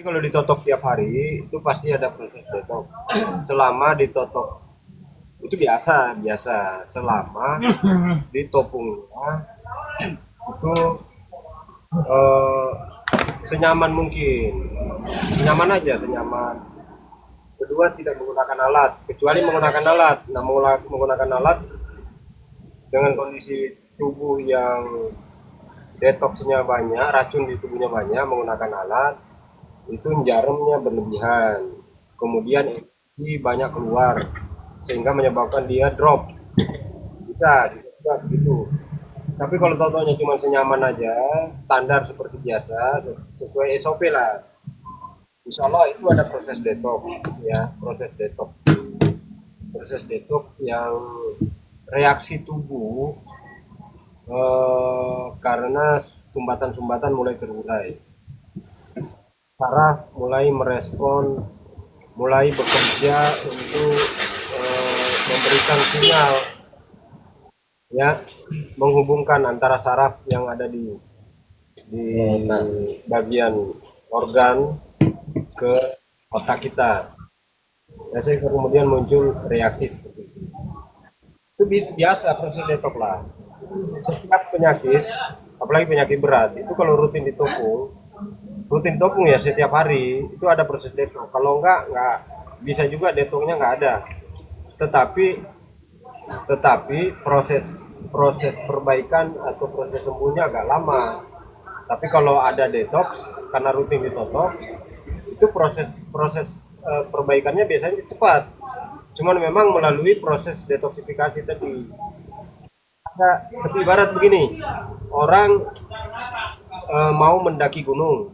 Kalau ditotok tiap hari itu pasti ada proses detox. Selama ditotok itu biasa biasa. Selama ditopungnya itu eh, senyaman mungkin, senyaman aja senyaman. Kedua tidak menggunakan alat, kecuali menggunakan alat. Nah menggunakan alat dengan kondisi tubuh yang detoksnya banyak, racun di tubuhnya banyak, menggunakan alat itu jarumnya berlebihan, kemudian energi banyak keluar sehingga menyebabkan dia drop, bisa juga begitu. Tapi kalau totalnya cuma senyaman aja, standar seperti biasa, sesuai SOP lah, insya Allah itu ada proses detox, ya proses detox yang reaksi tubuh karena sumbatan-sumbatan mulai terurai, saraf mulai merespon, mulai bekerja untuk memberikan sinyal, ya, menghubungkan antara saraf yang ada di bagian organ ke otak kita. Biasanya kemudian muncul reaksi seperti itu. Itu biasa proses detox lah. Setiap penyakit, apalagi penyakit berat, itu kalau rutin topung ya setiap hari itu ada proses detox. Kalau enggak bisa juga detoxnya nggak ada. Tetapi proses proses perbaikan atau proses sembuhnya agak lama. Tapi kalau ada detox karena rutin ditotok, itu proses proses perbaikannya biasanya cepat. Cuman memang melalui proses detoksifikasi tadi. Ada seperti ibarat begini, orang mau mendaki gunung,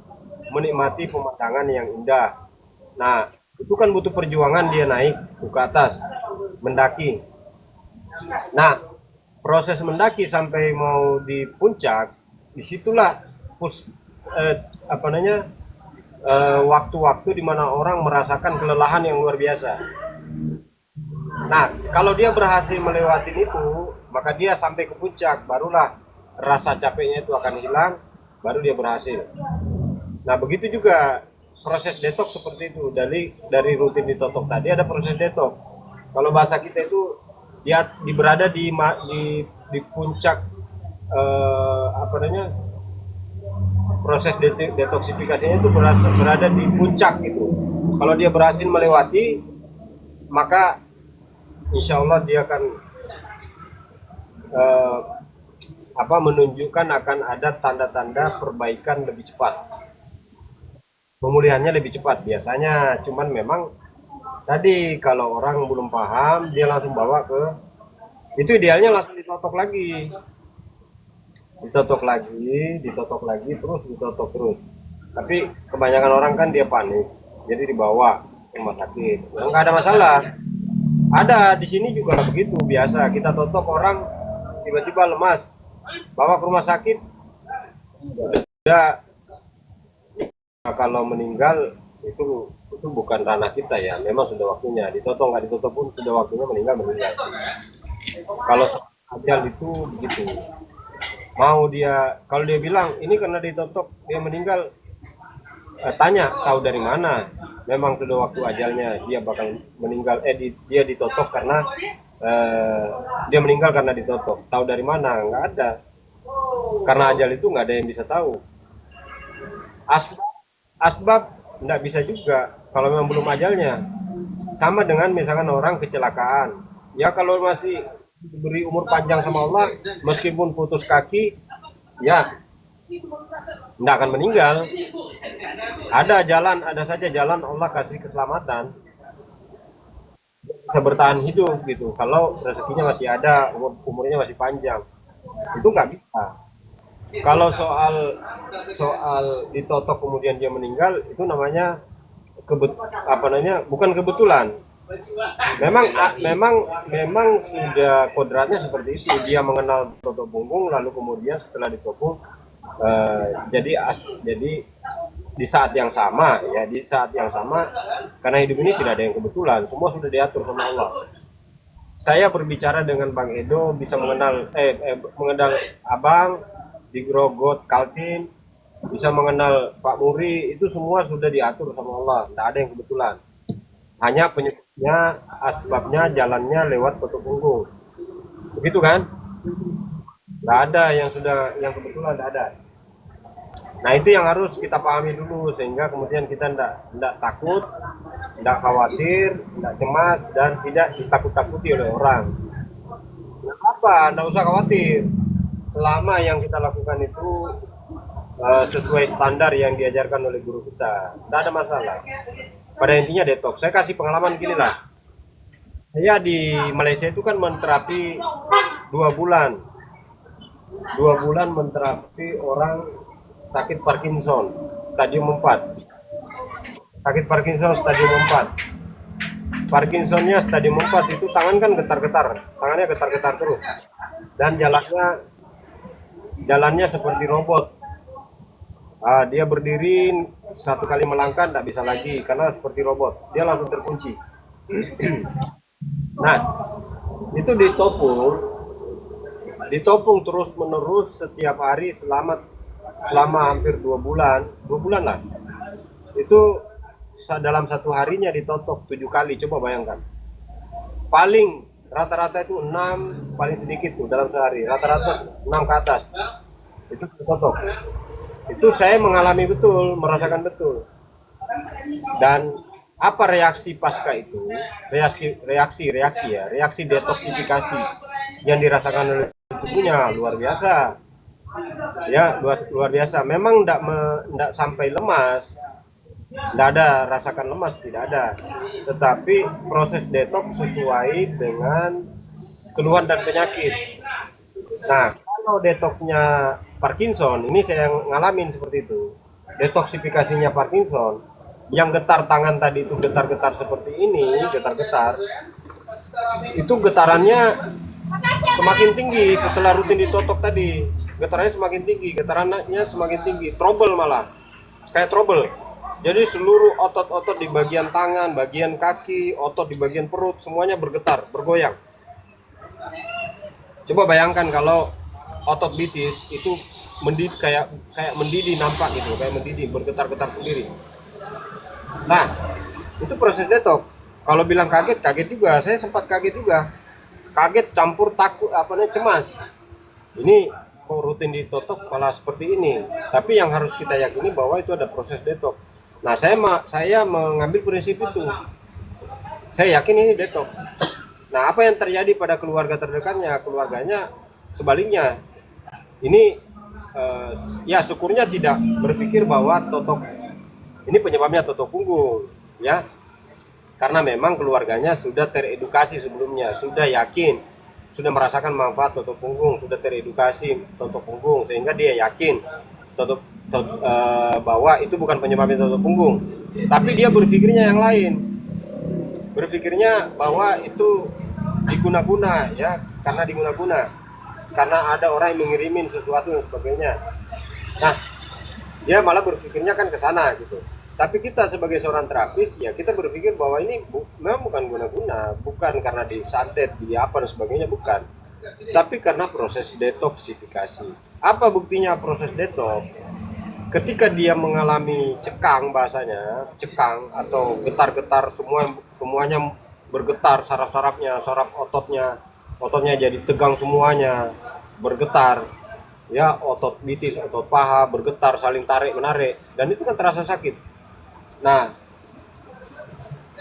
menikmati pemandangan yang indah. Nah, itu kan butuh perjuangan dia naik ke atas, mendaki. Nah, proses mendaki sampai mau di puncak, disitulah apa namanya waktu-waktu di mana orang merasakan kelelahan yang luar biasa. Nah, kalau dia berhasil melewati itu, maka dia sampai ke puncak, barulah rasa capeknya itu akan hilang, baru dia berhasil. Nah, begitu juga proses detox seperti itu. Dari rutin ditotok tadi ada proses detox. Kalau bahasa kita itu dia berada di puncak apa namanya proses detoksifikasinya itu berada di puncak gitu. Kalau dia berhasil melewati, maka insya Allah dia akan eh, menunjukkan akan ada tanda-tanda perbaikan lebih cepat, pemulihannya lebih cepat biasanya. Cuman memang tadi kalau orang belum paham dia langsung bawa ke, itu idealnya langsung ditotok lagi, terus ditotok terus. Tapi kebanyakan orang kan dia panik, jadi dibawa ke rumah sakit. Nggak ada masalah. Ada di sini juga begitu, biasa kita totok orang tiba-tiba lemas, bawa ke rumah sakit. Udah, kalau meninggal itu bukan ranah kita ya, memang sudah waktunya ditotok, nggak ditotok pun sudah waktunya meninggal. Kalau ajal itu begitu, mau dia kalau dia bilang ini karena ditotok dia meninggal, tanya tahu dari mana, memang sudah waktu ajalnya dia bakal meninggal, dia ditotok karena eh, dia meninggal karena ditotok, tahu dari mana? Nggak ada, karena ajal itu nggak ada yang bisa tahu. Asbab, asbab nggak bisa juga kalau memang belum ajalnya. Sama dengan misalkan orang kecelakaan, ya kalau masih diberi umur panjang sama Allah, meskipun putus kaki, ya nggak akan meninggal. Ada jalan, ada saja jalan Allah kasih keselamatan, bisa bertahan hidup gitu. Kalau rezekinya masih ada, umurnya masih panjang, itu nggak bisa. Kalau soal soal ditotok kemudian dia meninggal, itu namanya bukan kebetulan. Memang sudah kodratnya seperti itu. Dia mengenal totok punggung, lalu kemudian setelah ditopung, jadi di saat yang sama, ya di saat yang sama, karena hidup ini tidak ada yang kebetulan, semua sudah diatur sama Allah. Saya berbicara dengan Bang Edo, bisa mengenal mengenal Abang di Grogot Kaltim, bisa mengenal Pak Muri, itu semua sudah diatur sama Allah, tidak ada yang kebetulan. Hanya penyebabnya, asbabnya, jalannya lewat Toto Punggung, begitu kan? Nggak ada yang sudah yang kebetulan, tidak ada. Nah itu yang harus kita pahami dulu sehingga kemudian kita tidak takut, tidak khawatir, tidak cemas, dan tidak ditakut-takuti oleh orang. Apa? Tidak usah khawatir. Selama yang kita lakukan itu sesuai standar yang diajarkan oleh guru kita, tidak ada masalah. Pada intinya detox. Saya kasih pengalaman gini lah. Saya di Malaysia itu kan menterapi 2 bulan. 2 bulan menterapi orang sakit Parkinson stadium 4. Sakit Parkinson stadium 4. Parkinsonnya stadium 4 itu tangan kan getar-getar. Tangannya getar-getar terus. Dan jalannya seperti robot. Dia berdiri 1 kali melangkah tidak bisa lagi karena seperti robot. Dia langsung terkunci. Nah, itu ditopung terus menerus setiap hari selama hampir 2 bulan, 2 bulan lah. Itu dalam satu harinya ditotok 7 kali, coba bayangkan. Paling rata-rata itu 6, paling sedikit tuh dalam sehari, rata-rata 6 ke atas. Itu ditotok. Itu saya mengalami betul, merasakan betul. Dan apa reaksi pasca itu? Reaksi detoksifikasi yang dirasakan oleh tubuhnya luar biasa. Ya, luar biasa. Memang tidak sampai lemas, tidak ada rasakan lemas, tidak ada. Tetapi proses detox sesuai dengan keluhan dan penyakit. Nah, kalau detoxnya Parkinson, ini saya yang ngalamin seperti itu. Detoksifikasinya Parkinson, yang getar tangan tadi itu getar-getar seperti ini, getar-getar, itu getarannya semakin tinggi setelah rutin ditotok tadi. Getarannya semakin tinggi, getarannya semakin tinggi, trouble malah, kayak trouble. Jadi seluruh otot-otot di bagian tangan, bagian kaki, otot di bagian perut, semuanya bergetar, bergoyang. Coba bayangkan kalau otot bitis itu kayak mendidih, nampak gitu, kayak mendidih, bergetar-getar sendiri. Nah, itu proses detox. Kalau bilang kaget, kaget juga. Saya sempat kaget juga. Kaget campur takut, cemas. Ini kok rutin ditotok malah seperti ini. Tapi yang harus kita yakini bahwa itu ada proses detox. Nah, saya mengambil prinsip itu. Saya yakin ini detox. Nah, apa yang terjadi pada keluarga terdekatnya? Keluarganya sebaliknya. Ini ya syukurnya tidak berpikir bahwa totok ini penyebabnya totok punggung, ya. Karena memang keluarganya sudah teredukasi sebelumnya, sudah yakin, sudah merasakan manfaat totok punggung, sudah teredukasi totok punggung, sehingga dia yakin bahwa itu bukan penyebabnya totok punggung. Tapi dia berpikirnya yang lain, berpikirnya bahwa itu diguna-guna, ya, karena ada orang yang mengirimin sesuatu dan sebagainya. Nah, dia malah berpikirnya kan ke sana gitu. Tapi kita sebagai seorang terapis, ya kita berpikir bahwa ini memang bukan guna-guna, bukan karena disantet, di apa dan sebagainya, bukan. Tapi karena proses detoksifikasi. Apa buktinya proses detox? Ketika dia mengalami cekang, bahasanya cekang atau getar-getar, semuanya bergetar, saraf-sarafnya, saraf ototnya jadi tegang semuanya, bergetar. Ya, otot bitis, otot paha bergetar, saling tarik menarik, dan itu kan terasa sakit. Nah,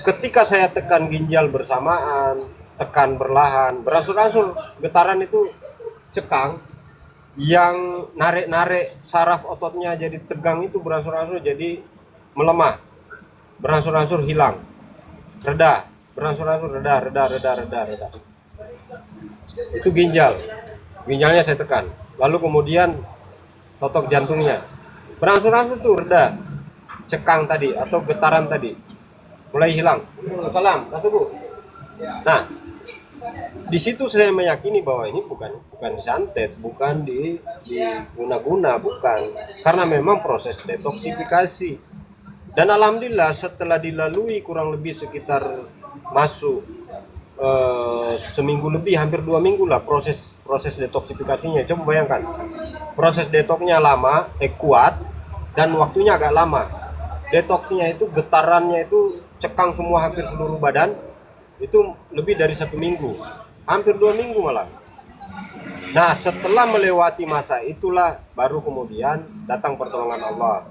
ketika saya tekan ginjal bersamaan, tekan berlahan, beransur-ansur getaran itu cekang, yang narik-narik saraf ototnya jadi tegang itu beransur-ansur jadi melemah, beransur-ansur hilang, reda, beransur-ansur reda. Itu ginjalnya saya tekan. Lalu kemudian totok jantungnya beransur-ansur tuh reda, cekang tadi atau getaran tadi mulai hilang. Salam, Kasubu. Nah, di situ saya meyakini bahwa ini bukan santet, bukan diguna-guna, bukan, karena memang proses detoksifikasi. Dan alhamdulillah setelah dilalui kurang lebih sekitar masuk seminggu lebih, hampir 2 minggu lah proses detoksifikasinya. Coba bayangkan, proses detoksnya lama, kuat, dan waktunya agak lama. Detoksnya itu getarannya itu cekang semua hampir seluruh badan, itu lebih dari 1 minggu, hampir 2 minggu malah. Nah, setelah melewati masa itulah baru kemudian datang pertolongan Allah.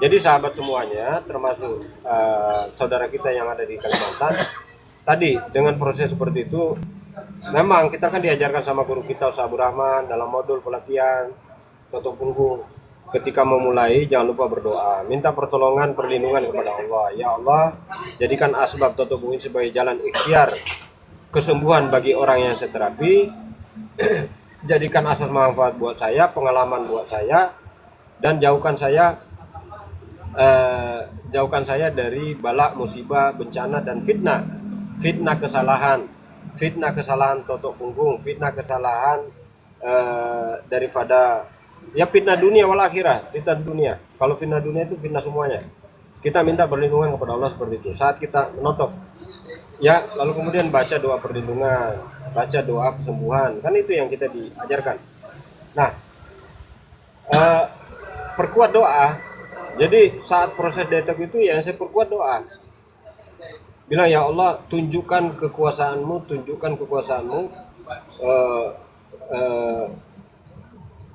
Jadi sahabat semuanya, termasuk saudara kita yang ada di Kalimantan, tadi dengan proses seperti itu, memang kita kan diajarkan sama guru kita Ustaz Abdul Rahman dalam modul pelatihan Toto Punggung. Ketika memulai, jangan lupa berdoa, minta pertolongan, perlindungan kepada Allah. Ya Allah, jadikan asbab Toto Punggung sebagai jalan ikhtiar kesembuhan bagi orang yang saya terapi. Jadikan asas manfaat buat saya, pengalaman buat saya, dan jauhkan saya dari bala, musibah, bencana, dan fitnah. Fitnah kesalahan Toto Punggung, fitnah kesalahan daripada ya fitnah dunia wal akhirah, fitnah dunia. Kalau fitnah dunia itu fitnah semuanya. Kita minta perlindungan kepada Allah seperti itu. Saat kita menotok, ya, lalu kemudian baca doa perlindungan, baca doa kesembuhan, kan itu yang kita diajarkan. Nah, perkuat doa. Jadi saat proses detox itu ya saya perkuat doa. Bilang, ya Allah, tunjukkan kekuasaanmu,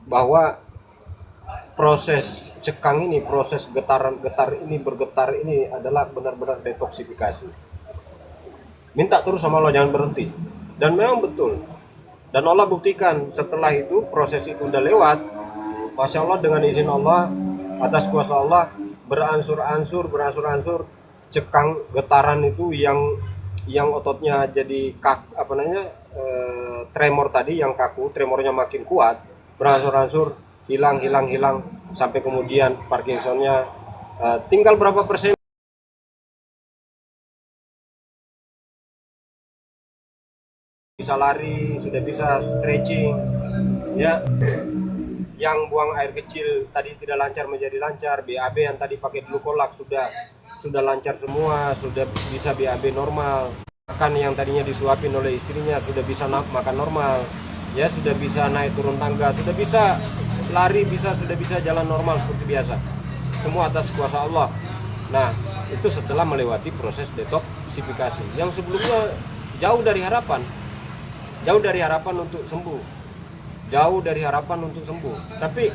bahwa proses cekang ini, proses bergetar ini adalah benar-benar detoksifikasi. Minta terus sama Allah, jangan berhenti. Dan memang betul. Dan Allah buktikan setelah itu, proses itu udah lewat. Masya Allah, dengan izin Allah, atas kuasa Allah, beransur-ansur cekang getaran itu yang ototnya jadi tremor tadi yang kaku, tremornya makin kuat, beransur-ansur hilang sampai kemudian Parkinsonnya tinggal berapa persen bisa lari, sudah bisa stretching, ya. Yang buang air kecil tadi tidak lancar menjadi lancar, BAB yang tadi pakai glukolak sudah lancar semua, sudah bisa BAB normal. Makan yang tadinya disuapin oleh istrinya sudah bisa makan normal, ya, sudah bisa naik turun tangga, sudah bisa lari, sudah bisa jalan normal seperti biasa. Semua atas kuasa Allah. Nah, itu setelah melewati proses detoksifikasi yang sebelumnya jauh dari harapan untuk sembuh, tapi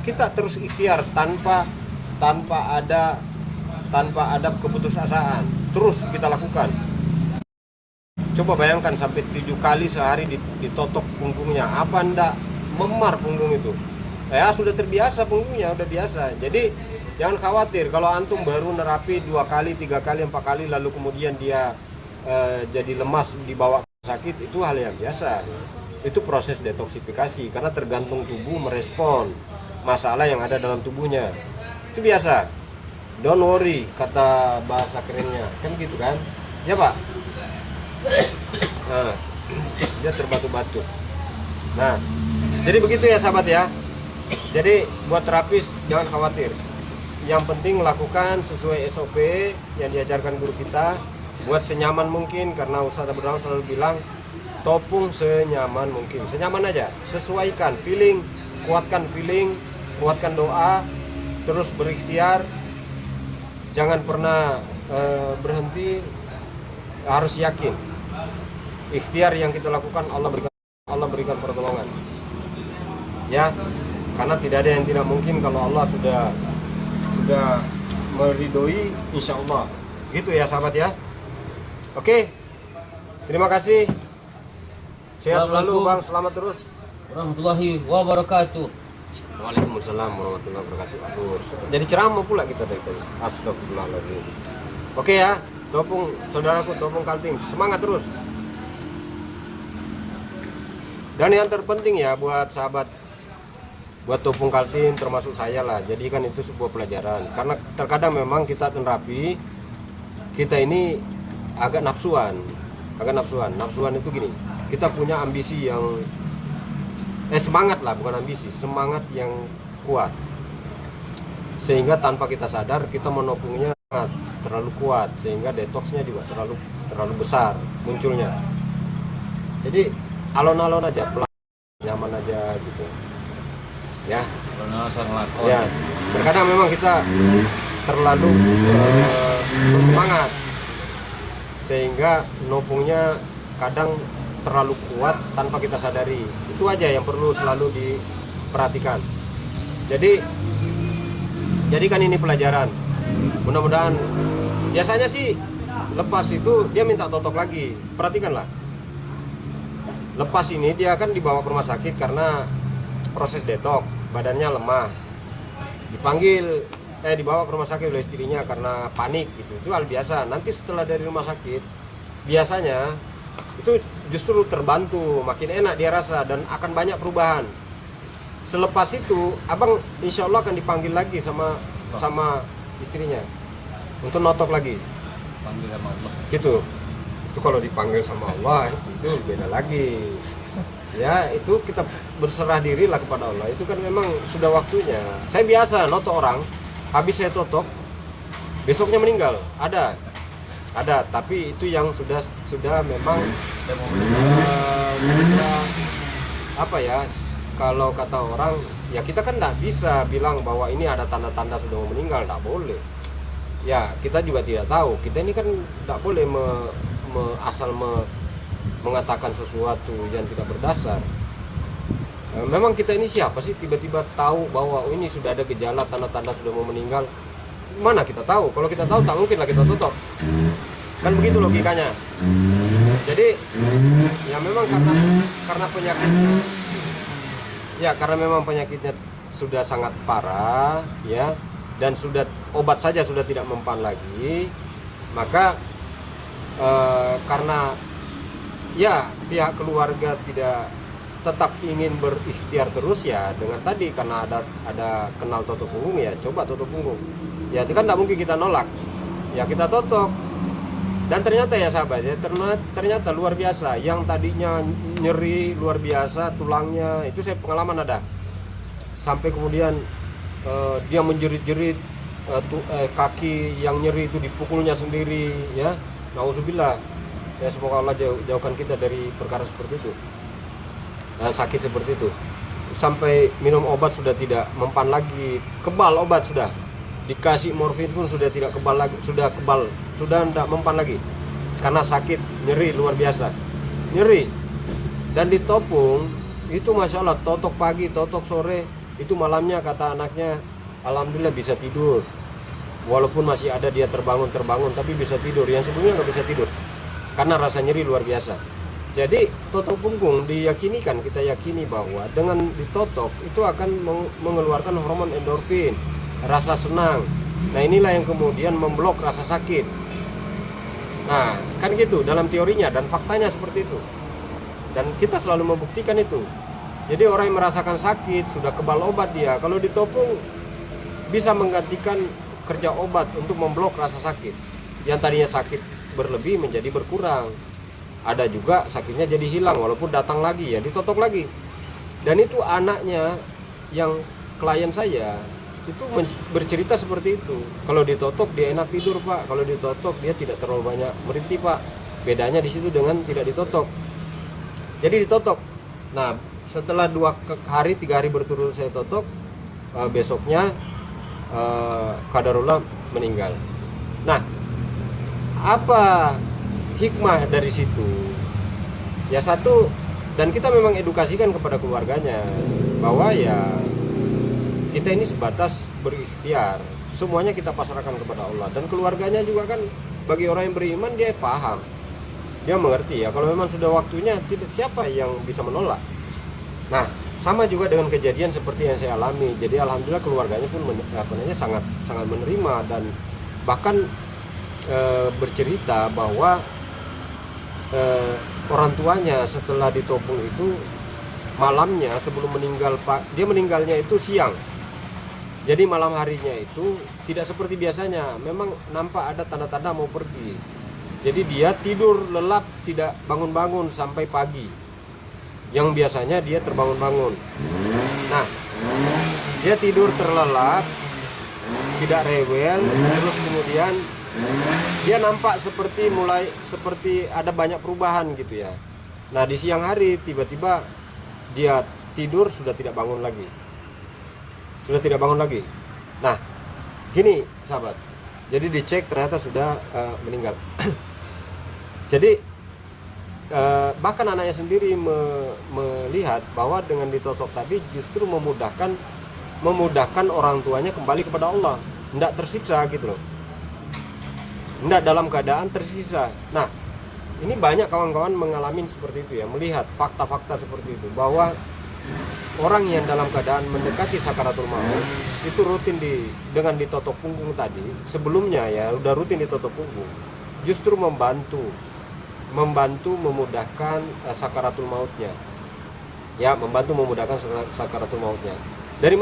kita terus ikhtiar tanpa ada keputusasaan, terus kita lakukan. Coba bayangkan sampai 7 kali sehari ditotok punggungnya, apa ndak memar punggung itu? Ya sudah terbiasa punggungnya, udah biasa. Jadi jangan khawatir kalau antum baru nerapi 2 kali, 3 kali, 4 kali lalu kemudian dia jadi lemas, dibawa sakit, itu hal yang biasa. Itu proses detoksifikasi karena tergantung tubuh merespon masalah yang ada dalam tubuhnya. Itu biasa. Don't worry, kata bahasa kerennya, kan gitu kan? Ya Pak. Nah, dia terbatu-batu. Nah, jadi begitu ya sahabat ya. Jadi buat terapis jangan khawatir. Yang penting lakukan sesuai SOP yang diajarkan guru kita. Buat senyaman mungkin, karena Ustaz Abdul Rahman selalu bilang topung senyaman mungkin, senyaman aja, sesuaikan feeling, kuatkan doa, terus berikhtiar, jangan pernah berhenti, harus yakin ikhtiar yang kita lakukan Allah berikan pertolongan, ya, karena tidak ada yang tidak mungkin kalau Allah sudah meridhoi, insya Allah. Gitu ya sahabat ya. Oke, terima kasih. Sehat selalu Bang, selamat terus. Warahmatullahi wabarakatuh. Waalaikumsalam warahmatullahi wabarakatuh. Aduh, jadi ceramah pula kita dari tadi. Astagfirullahaladzim. Oke ya, Topung, saudaraku Topung Kaltim, semangat terus. Dan yang terpenting ya buat sahabat, buat Topung Kaltim termasuk saya lah, jadikan itu sebuah pelajaran. Karena terkadang memang kita terapi, kita ini agak nafsuan. Nafsuan itu gini, kita punya ambisi yang semangat lah, bukan ambisi, semangat yang kuat, sehingga tanpa kita sadar kita menopungnya terlalu kuat, sehingga detoksnya juga terlalu besar munculnya. Jadi alon-alon aja, pelan, nyaman aja gitu ya. Penasan lakon. Ya, terkadang memang kita terlalu bersemangat sehingga nopungnya kadang terlalu kuat tanpa kita sadari. Itu aja yang perlu selalu diperhatikan. Jadi jadikan ini pelajaran. Mudah-mudahan biasanya sih lepas itu dia minta totok lagi. Perhatikanlah. Lepas ini dia akan dibawa ke rumah sakit karena proses detok, badannya lemah. Dibawa ke rumah sakit oleh istrinya karena panik gitu. Itu hal biasa. Nanti setelah dari rumah sakit biasanya itu justru terbantu, makin enak dia rasa dan akan banyak perubahan. Selepas itu abang insya Allah akan dipanggil lagi sama istrinya untuk notok lagi. Panggil sama Allah. Gitu. Itu kalau dipanggil sama Allah itu beda lagi. Ya itu kita berserah diri lah kepada Allah. Itu kan memang sudah waktunya. Saya biasa notok orang, habis saya totok besoknya meninggal. Ada, tapi itu yang sudah memang sudah apa ya? Kalau kata orang, ya kita kan tidak bisa bilang bahwa ini ada tanda-tanda sudah mau meninggal, tidak boleh. Ya kita juga tidak tahu. Kita ini kan tidak boleh mengatakan sesuatu yang tidak berdasar. Memang kita ini siapa sih tiba-tiba tahu bahwa ini sudah ada gejala tanda-tanda sudah mau meninggal? Mana kita tahu? Kalau kita tahu tak mungkin lah kita tutup. Kan begitu logikanya. Jadi ya memang karena penyakitnya, ya karena memang penyakitnya sudah sangat parah ya, dan sudah obat saja sudah tidak mempan lagi, maka karena ya pihak keluarga tidak tetap ingin berikhtiar terus ya dengan tadi karena ada kenal totok punggung ya coba totok punggung ya itu kan tidak mungkin kita nolak ya kita totok dan ternyata ya sahabat ya ternyata luar biasa yang tadinya nyeri luar biasa tulangnya itu saya pengalaman ada sampai kemudian dia menjerit-jerit kaki yang nyeri itu dipukulnya sendiri ya nauzubillah ya semoga Allah jauhkan kita dari perkara seperti itu. Sakit seperti itu sampai minum obat sudah tidak mempan lagi, kebal obat sudah dikasih morfin pun sudah tidak kebal lagi, sudah tidak mempan lagi karena sakit nyeri luar biasa nyeri dan ditopung itu masya Allah totok pagi totok sore itu malamnya kata anaknya alhamdulillah bisa tidur walaupun masih ada dia terbangun tapi bisa tidur yang sebelumnya nggak bisa tidur karena rasa nyeri luar biasa. Jadi totok punggung kita yakini bahwa dengan ditotok itu akan mengeluarkan hormon endorfin, rasa senang. Nah inilah yang kemudian memblok rasa sakit. Nah kan gitu dalam teorinya dan faktanya seperti itu. Dan kita selalu membuktikan itu. Jadi orang yang merasakan sakit sudah kebal obat dia, kalau ditopung bisa menggantikan kerja obat untuk memblok rasa sakit. Yang tadinya sakit berlebih menjadi berkurang. Ada juga sakitnya jadi hilang walaupun datang lagi ya ditotok lagi. Dan itu anaknya yang klien saya itu bercerita seperti itu. Kalau ditotok dia enak tidur pak, kalau ditotok dia tidak terlalu banyak merintih pak. Bedanya di situ dengan tidak ditotok. Jadi ditotok. Nah setelah 3 hari berturut saya totok, besoknya qadarullah meninggal. Nah apa hikmah dari situ? Ya satu, dan kita memang edukasikan kepada keluarganya bahwa ya kita ini sebatas berikhtiar, semuanya kita pasrahkan kepada Allah dan keluarganya juga kan bagi orang yang beriman dia paham, dia mengerti ya kalau memang sudah waktunya tidak siapa yang bisa menolak. Nah sama juga dengan kejadian seperti yang saya alami, jadi alhamdulillah keluarganya pun sangat menerima dan bahkan bercerita bahwa orang tuanya setelah ditopung itu malamnya sebelum meninggal pak, dia meninggalnya itu siang, jadi malam harinya itu tidak seperti biasanya, memang nampak ada tanda-tanda mau pergi, jadi dia tidur lelap tidak bangun-bangun sampai pagi, yang biasanya dia terbangun-bangun. Nah dia tidur terlelap tidak rewel, terus kemudian dia nampak seperti ada banyak perubahan gitu ya. Nah di siang hari tiba-tiba dia tidur sudah tidak bangun lagi. sudah tidak bangun lagi. Nah, gini sahabat, jadi dicek ternyata sudah meninggal. Jadi bahkan anaknya sendiri melihat bahwa dengan ditotok tadi justru memudahkan orang tuanya kembali kepada Allah, tidak tersiksa gitu loh, tidak dalam keadaan tersisa. Nah, ini banyak kawan-kawan mengalami seperti itu ya, melihat fakta-fakta seperti itu, bahwa orang yang dalam keadaan mendekati sakaratul maut itu rutin dengan ditotok punggung tadi, sebelumnya ya udah rutin ditotok punggung, justru membantu memudahkan sakaratul mautnya. Ya, membantu memudahkan sakaratul mautnya. Dari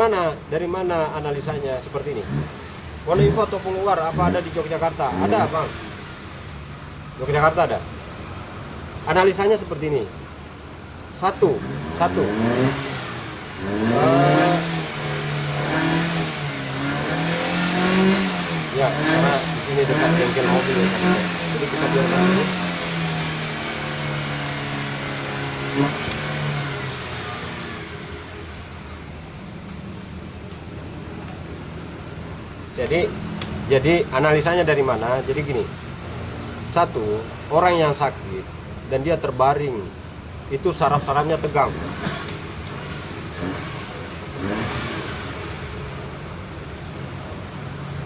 mana analisanya seperti ini? Wonoivo ataupun luar, apa ada di Yogyakarta? Ada, Bang. Yogyakarta ada. Analisanya seperti ini. Satu. Ya, karena di sini dekat bengkel mobil ya. Jadi kita biarkan dulu. Jadi analisanya dari mana? Jadi gini. Satu, orang yang sakit dan dia terbaring, itu saraf-sarafnya tegang.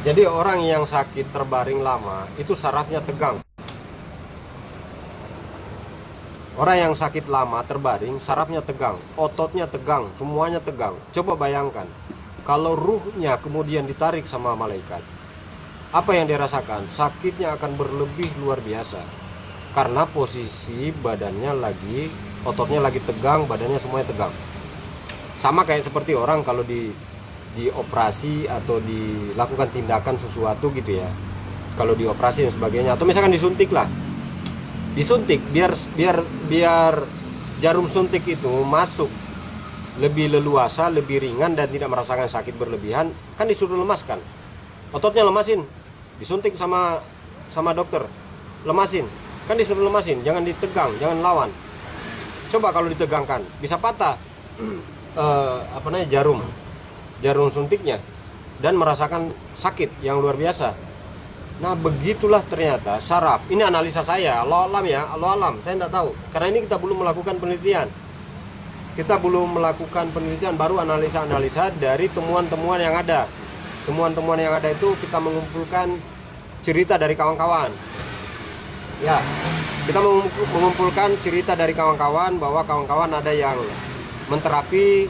Jadi orang yang sakit terbaring lama itu sarafnya tegang. Orang yang sakit lama terbaring, sarafnya tegang, ototnya tegang, semuanya tegang. Coba bayangkan, kalau ruhnya kemudian ditarik sama malaikat, apa yang dirasakan? Sakitnya akan berlebih luar biasa. Karena posisi badannya lagi, ototnya lagi tegang, badannya semuanya tegang. Sama kayak seperti orang kalau dioperasi atau dilakukan tindakan sesuatu gitu ya. Kalau dioperasi dan sebagainya, atau misalkan disuntik lah. Disuntik biar jarum suntik itu masuk lebih leluasa, lebih ringan dan tidak merasakan sakit berlebihan, kan disuruh lemaskan. Ototnya lemasin, disuntik sama dokter, lemasin, kan disuruh lemasin, jangan ditegang, jangan lawan. Coba kalau ditegangkan, bisa patah jarum suntiknya dan merasakan sakit yang luar biasa. Nah, begitulah ternyata saraf. Ini analisa saya, Allah alam ya, Allah alam. Saya tidak tahu, karena ini kita belum melakukan penelitian. Kita belum melakukan penelitian, baru analisa-analisa dari temuan-temuan yang ada. Temuan-temuan yang ada itu kita mengumpulkan cerita dari kawan-kawan. Ya, kita mengumpulkan cerita dari kawan-kawan bahwa kawan-kawan ada yang menterapi,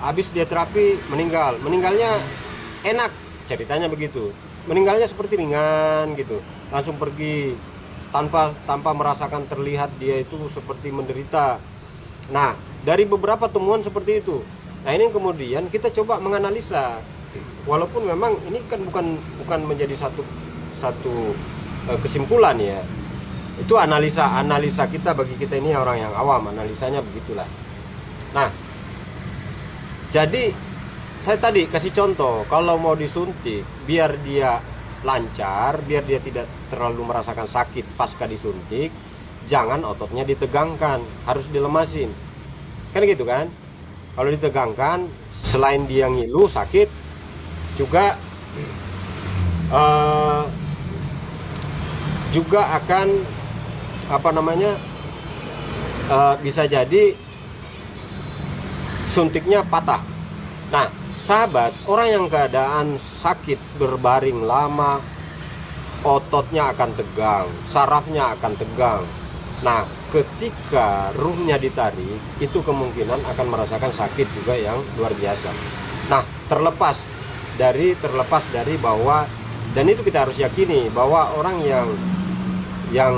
habis dia terapi meninggal. Meninggalnya enak, ceritanya begitu. Meninggalnya seperti ringan gitu, langsung pergi tanpa merasakan terlihat dia itu seperti menderita. Nah, dari beberapa temuan seperti itu. Nah, ini kemudian kita coba menganalisa. Walaupun memang ini kan bukan menjadi satu kesimpulan ya. Itu analisa kita, bagi kita ini orang yang awam, analisanya begitulah. Nah, jadi saya tadi kasih contoh, kalau mau disuntik biar dia lancar, biar dia tidak terlalu merasakan sakit pasca disuntik, jangan ototnya ditegangkan, harus dilemasin. Kan gitu kan? Kalau ditegangkan, selain dia ngilu sakit, juga akan bisa jadi suntiknya patah. Nah, sahabat, orang yang keadaan sakit berbaring lama, ototnya akan tegang, sarafnya akan tegang. Nah, ketika ruhnya ditarik, itu kemungkinan akan merasakan sakit juga yang luar biasa. Nah, terlepas dari bahwa, dan itu kita harus yakini bahwa orang yang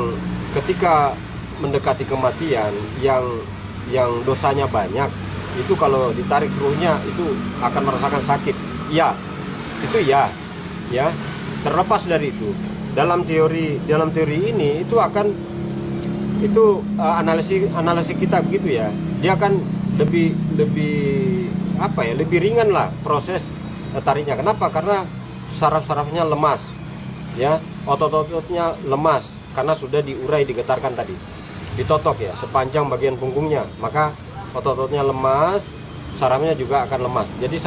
ketika mendekati kematian, yang dosanya banyak, itu kalau ditarik ruhnya itu akan merasakan sakit. Ya, itu ya. Terlepas dari itu, dalam teori ini itu analisis kita begitu ya. Dia akan lebih ringan lah proses tariknya. Kenapa? Karena saraf-sarafnya lemas, ya, otot-ototnya lemas karena sudah diurai, digetarkan tadi, ditotok ya sepanjang bagian punggungnya, maka otot-ototnya lemas, sarafnya juga akan lemas. Jadi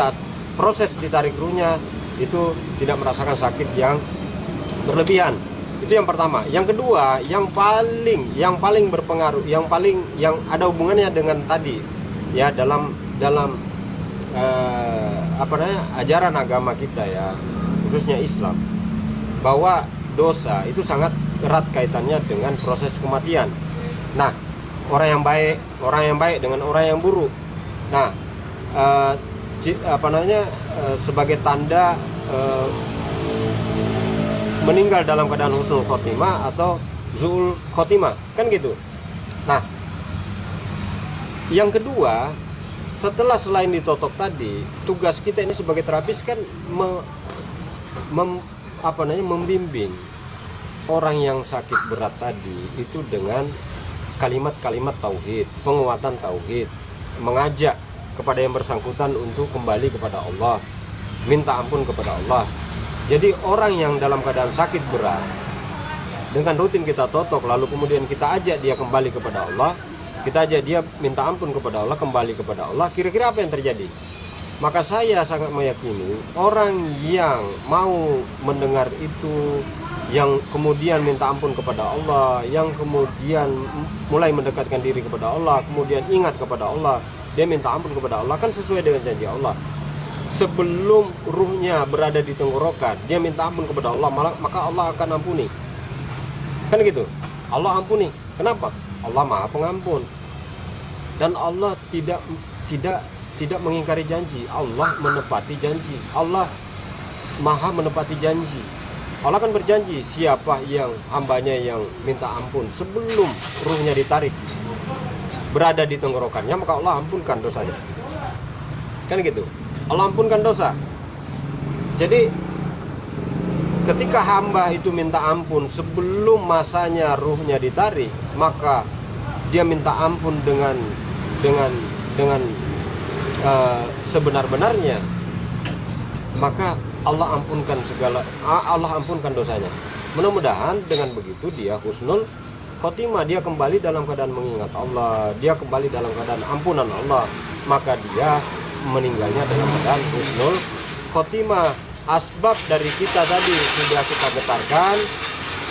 proses ditarik ruhnya itu tidak merasakan sakit yang berlebihan. Itu yang pertama. Yang kedua, yang paling berpengaruh, yang ada hubungannya dengan tadi ya, dalam ajaran agama kita ya, khususnya Islam, bahwa dosa itu sangat erat kaitannya dengan proses kematian. Nah, orang yang baik dengan orang yang buruk. Nah, sebagai tanda meninggal dalam keadaan husnul khotimah atau zuul khotimah, kan gitu. Nah, yang kedua, selain ditotok tadi, tugas kita ini sebagai terapis kan membimbing orang yang sakit berat tadi itu dengan kalimat-kalimat tauhid, penguatan tauhid, mengajak kepada yang bersangkutan untuk kembali kepada Allah, minta ampun kepada Allah. Jadi orang yang dalam keadaan sakit berat, dengan rutin kita totok, lalu kemudian kita ajak dia kembali kepada Allah, kita ajak dia minta ampun kepada Allah, kembali kepada Allah, kira-kira apa yang terjadi? Maka saya sangat meyakini orang yang mau mendengar itu, yang kemudian minta ampun kepada Allah, yang kemudian mulai mendekatkan diri kepada Allah, kemudian ingat kepada Allah, dia minta ampun kepada Allah, kan sesuai dengan janji Allah. Sebelum ruhnya berada di tenggorokan, dia minta ampun kepada Allah, maka Allah akan ampuni. Kan gitu. Allah ampuni. Kenapa? Allah Maha Pengampun. Dan Allah tidak mengingkari janji. Allah menepati janji. Allah Maha menepati janji. Allah kan berjanji, siapa yang hambanya yang minta ampun sebelum ruhnya ditarik berada di tenggorokannya, maka Allah ampunkan dosanya. Kan gitu. Allah ampunkan dosa. Jadi ketika hamba itu minta ampun sebelum masanya ruhnya ditarik, maka dia minta ampun dengan sebenar-benarnya, maka Allah ampunkan dosanya. Mudah-mudahan dengan begitu dia husnul khotimah, dia kembali dalam keadaan mengingat Allah, dia kembali dalam keadaan ampunan Allah, maka dia meninggalnya dalam keadaan husnul khotimah. Asbab dari kita tadi sudah kita getarkan,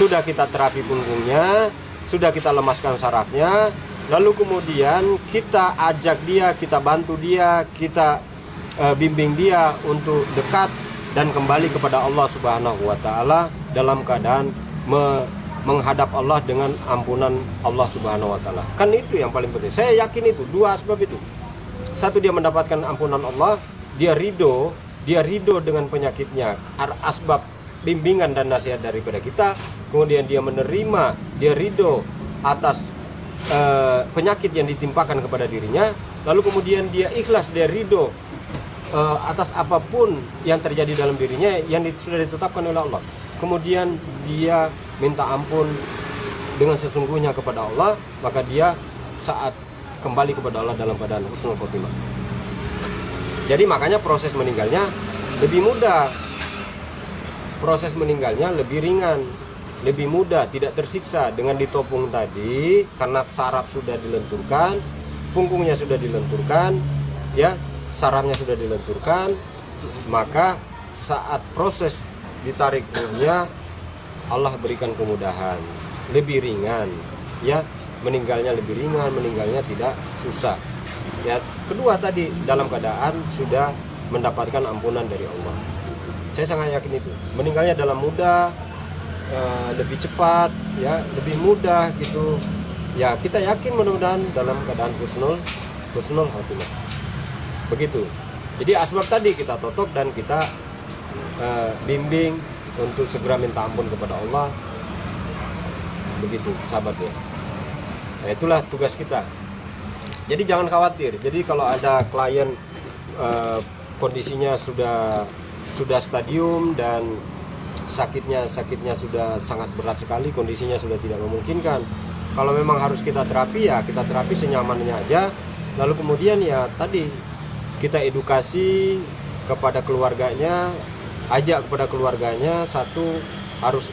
sudah kita terapi punggungnya, sudah kita lemaskan sarafnya, lalu kemudian kita ajak dia, kita bantu dia, kita bimbing dia untuk dekat dan kembali kepada Allah Subhanahu wa Ta'ala dalam keadaan menghadap Allah dengan ampunan Allah Subhanahu wa Ta'ala. Kan itu yang paling penting. Saya yakin itu dua asbab itu. Satu, dia mendapatkan ampunan Allah, dia ridho dengan penyakitnya, asbab bimbingan dan nasihat daripada kita. Kemudian dia menerima, dia ridho atas penyakit yang ditimpakan kepada dirinya. Lalu kemudian dia ikhlas, dia ridho atas apapun yang terjadi dalam dirinya yang sudah ditetapkan oleh Allah. Kemudian dia minta ampun dengan sesungguhnya kepada Allah, maka dia saat kembali kepada Allah dalam keadaan husnul khotimah. Jadi makanya proses meninggalnya lebih mudah, proses meninggalnya lebih ringan, lebih mudah, tidak tersiksa dengan ditopung tadi, karena saraf sudah dilenturkan, punggungnya sudah dilenturkan, ya, sarafnya sudah dilenturkan, maka saat proses ditarik ruhnya Allah berikan kemudahan, lebih ringan, ya, meninggalnya lebih ringan, meninggalnya tidak susah. Ya, kedua tadi dalam keadaan sudah mendapatkan ampunan dari Allah. Saya sangat yakin itu. Meninggalnya dalam mudah, lebih cepat, ya, lebih mudah gitu. Ya, kita yakin mudah-mudahan dalam keadaan husnul khotimah. Begitu. Jadi asbab tadi kita totok dan kita bimbing untuk segera minta ampun kepada Allah. Begitu, sahabat ya. Nah, itulah tugas kita. Jadi jangan khawatir. Jadi kalau ada klien kondisinya sudah stadium dan sakitnya sudah sangat berat sekali, kondisinya sudah tidak memungkinkan. Kalau memang harus kita terapi, ya kita terapi senyamannya aja. Lalu kemudian ya tadi kita edukasi kepada keluarganya, ajak kepada keluarganya, satu harus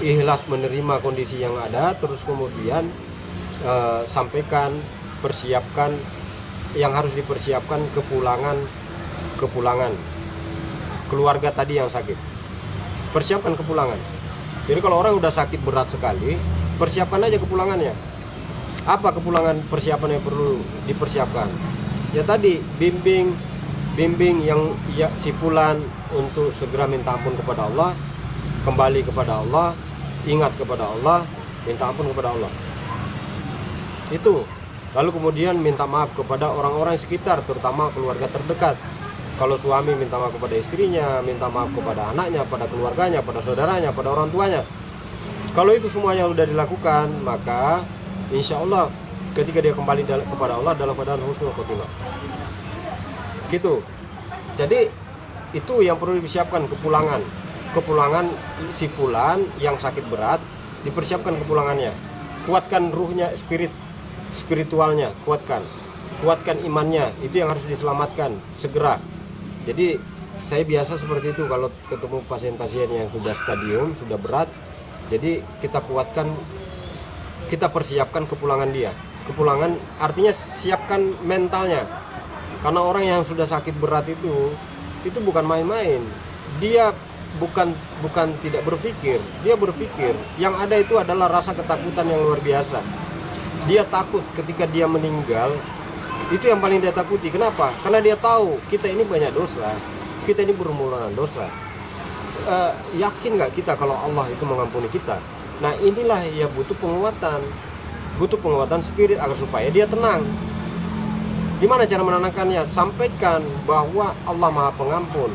ikhlas menerima kondisi yang ada, terus kemudian sampaikan, persiapkan yang harus dipersiapkan kepulangan kepulangan keluarga tadi yang sakit. Persiapkan kepulangan. Jadi kalau orang udah sakit berat sekali, persiapkan aja kepulangannya. Apa kepulangan persiapan yang perlu dipersiapkan? Ya tadi, bimbing yang ya, si fulan untuk segera minta ampun kepada Allah, kembali kepada Allah, ingat kepada Allah, minta ampun kepada Allah. Itu. Lalu kemudian minta maaf kepada orang-orang sekitar, terutama keluarga terdekat. Kalau suami minta maaf kepada istrinya, minta maaf kepada anaknya, pada keluarganya, pada saudaranya, pada orang tuanya. Kalau itu semuanya sudah dilakukan, maka insya Allah ketika dia kembali kepada Allah dalam keadaan husnul khotimah. Gitu. Jadi itu yang perlu disiapkan, kepulangan si fulan yang sakit berat, dipersiapkan kepulangannya. Kuatkan ruhnya, spiritualnya, kuatkan imannya, itu yang harus diselamatkan segera. Jadi saya biasa seperti itu kalau ketemu pasien-pasien yang sudah stadium, sudah berat. Jadi kita kuatkan, kita persiapkan kepulangan dia. Kepulangan artinya siapkan mentalnya. Karena orang yang sudah sakit berat itu bukan main-main. Dia bukan tidak berpikir, dia berpikir. Yang ada itu adalah rasa ketakutan yang luar biasa. Dia takut ketika dia meninggal. Itu yang paling dia takuti. Kenapa? Karena dia tahu kita ini banyak dosa, kita ini berumuran dosa. Yakin nggak kita kalau Allah itu mengampuni kita? Nah inilah ya butuh penguatan spirit agar supaya dia tenang. Gimana cara menenangkannya? Sampaikan bahwa Allah Maha Pengampun,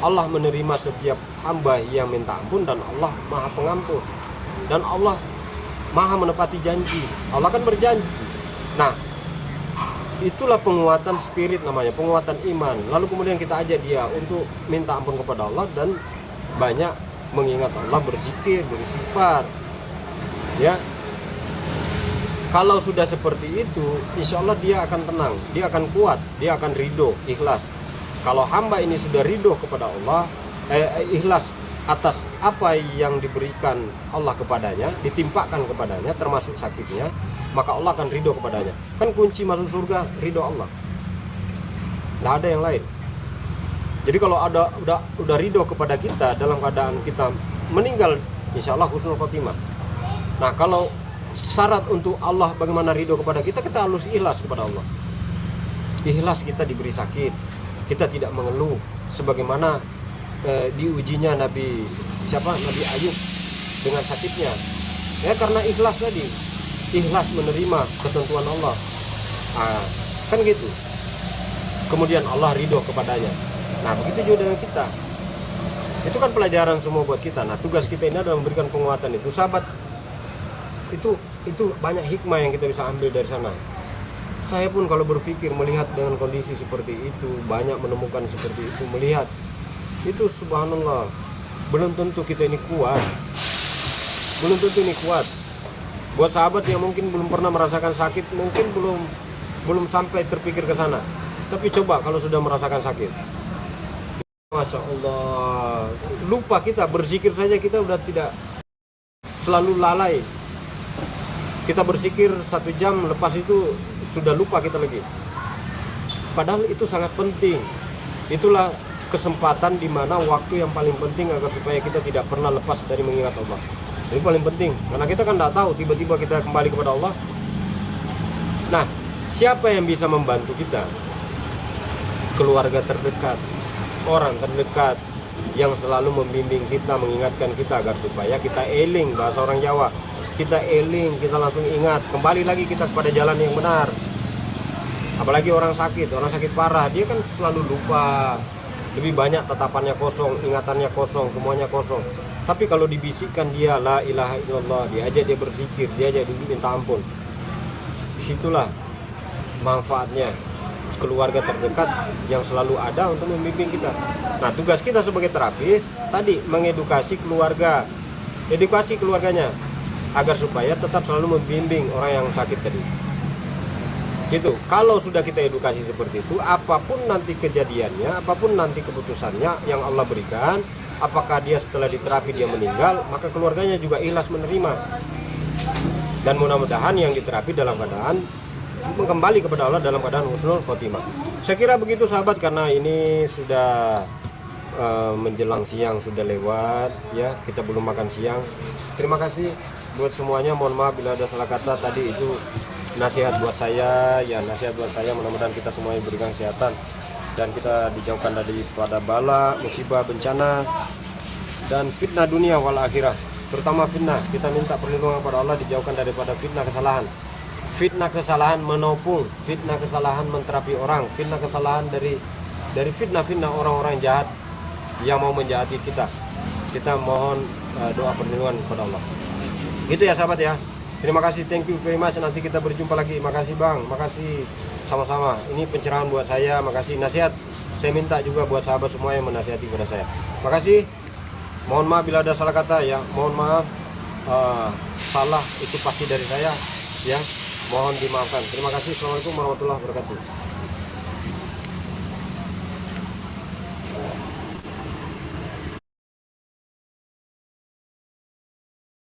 Allah menerima setiap hamba yang minta ampun, dan Allah Maha Pengampun, dan Allah Maha menepati janji. Allah kan berjanji. Nah, itulah penguatan spirit namanya, penguatan iman. Lalu kemudian kita ajak dia untuk minta ampun kepada Allah dan banyak mengingat Allah, berzikir, beristighfar. Ya. Kalau sudah seperti itu, insya Allah dia akan tenang, dia akan kuat, dia akan ridho, ikhlas. Kalau hamba ini sudah ridho kepada Allah, ikhlas atas apa yang diberikan Allah kepadanya, ditimpakan kepadanya, termasuk sakitnya, maka Allah akan ridho kepadanya. Kan kunci masuk surga ridho Allah, nggak ada yang lain. Jadi kalau udah ridho kepada kita dalam keadaan kita meninggal, insya Allah husnul khotimah. Nah kalau syarat untuk Allah bagaimana ridho kepada kita, kita harus ikhlas kepada Allah. Ikhlas kita diberi sakit, kita tidak mengeluh sebagaimana diujinya Nabi Ayub dengan sakitnya. Ya karena ikhlas tadi, ikhlas menerima ketentuan Allah. Kan gitu. Kemudian Allah ridho kepadanya. Nah begitu juga dengan kita. Itu kan pelajaran semua buat kita. Nah tugas kita ini adalah memberikan penguatan itu, sahabat. Itu banyak hikmah yang kita bisa ambil dari sana. Saya pun kalau berpikir melihat dengan kondisi seperti itu, banyak menemukan seperti itu, melihat itu subhanallah, belum tentu kita ini kuat. Belum tentu ini kuat. Buat sahabat yang mungkin belum pernah merasakan sakit, mungkin belum sampai terpikir ke sana. Tapi coba kalau sudah merasakan sakit, Masya Allah, lupa kita berzikir saja, kita udah tidak, selalu lalai. Kita berzikir 1 jam, lepas itu sudah lupa kita lagi. Padahal itu sangat penting. Itulah kesempatan di mana waktu yang paling penting agar supaya kita tidak pernah lepas dari mengingat Allah. Ini paling penting, karena kita kan tidak tahu tiba-tiba kita kembali kepada Allah. Nah, siapa yang bisa membantu kita? Keluarga terdekat, orang terdekat yang selalu membimbing kita, mengingatkan kita agar supaya kita eling, bahasa orang Jawa. Kita eling, kita langsung ingat, kembali lagi kita kepada jalan yang benar. Apalagi orang sakit parah, dia kan selalu lupa. Lebih banyak tatapannya kosong, ingatannya kosong, semuanya kosong. Tapi kalau dibisikkan dia la ilaha illallah, diajak dia berzikir, diajak dia minta ampun, disitulah manfaatnya keluarga terdekat yang selalu ada untuk membimbing kita. Nah tugas kita sebagai terapis tadi mengedukasi keluarga, edukasi keluarganya agar supaya tetap selalu membimbing orang yang sakit tadi. Gitu. Kalau sudah kita edukasi seperti itu, apapun nanti kejadiannya, apapun nanti keputusannya yang Allah berikan, apakah dia setelah diterapi dia meninggal, maka keluarganya juga ikhlas menerima. Dan mudah-mudahan yang diterapi dalam keadaan kembali kepada Allah dalam keadaan husnul khotimah. Saya kira begitu sahabat, karena ini sudah menjelang siang, sudah lewat ya, kita belum makan siang. Terima kasih buat semuanya, mohon maaf bila ada salah kata. Tadi itu nasihat buat saya ya, nasihat buat saya. Mudah-mudahan kita semuanya diberikan kesehatan dan kita dijauhkan daripada bala, musibah, bencana dan fitnah dunia wal akhirah. Terutama fitnah, kita minta perlindungan kepada Allah, dijauhkan daripada fitnah kesalahan. Fitnah kesalahan menopung, fitnah kesalahan menterapi orang, fitnah kesalahan dari fitnah-fitnah orang-orang jahat yang mau menjahati kita. Kita mohon doa perlindungan kepada Allah. Gitu ya sahabat ya. Terima kasih, thank you very much. Nanti kita berjumpa lagi. Makasih Bang, makasih sama-sama. Ini pencerahan buat saya, makasih. Nasihat saya minta juga buat sahabat semua yang menasihati kepada saya. Makasih. Mohon maaf bila ada salah kata ya. Mohon maaf, salah itu pasti dari saya ya. Mohon dimaafkan. Terima kasih. Assalamualaikum warahmatullahi wabarakatuh.